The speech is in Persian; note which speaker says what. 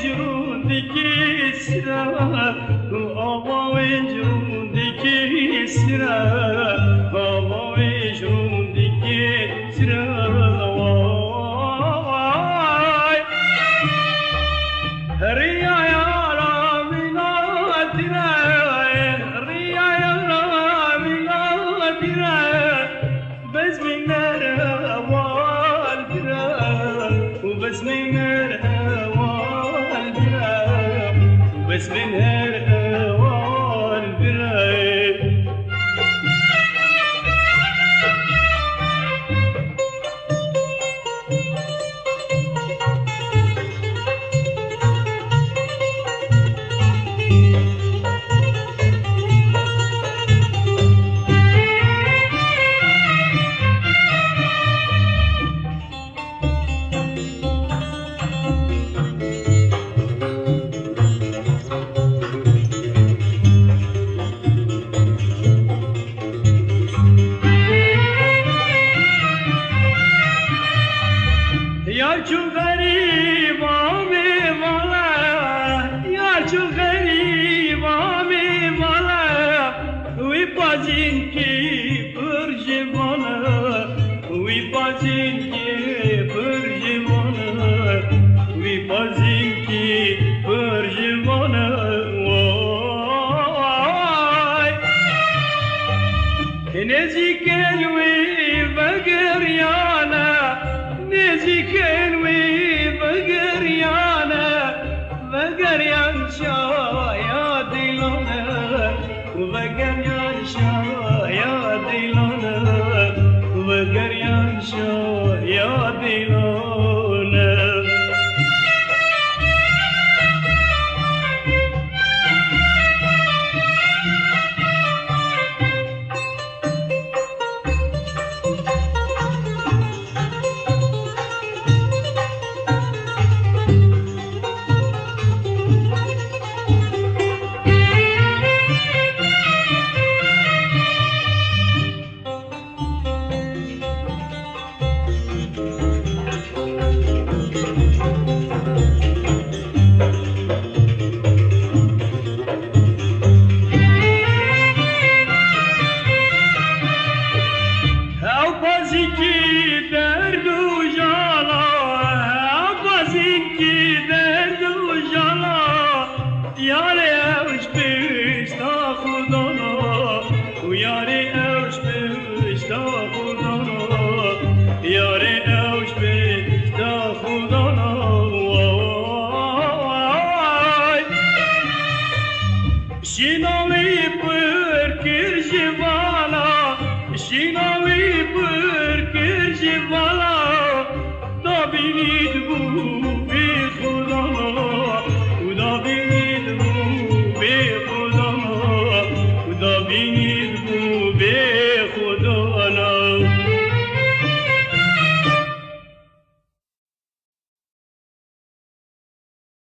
Speaker 1: جرودك سرا آوای جرودك سرا آوای جرودك سرا ريا يا رامنا ترى ريا يا رامنا ترى بس من الهوى الفرا وبس من الهوى الفرا بس من الهوى الفرا यार चू गरीब में वाला यार चू गरीब में वाला वी पाजिन की परजवाना वी पाजिन की परजवाना वी पाजिन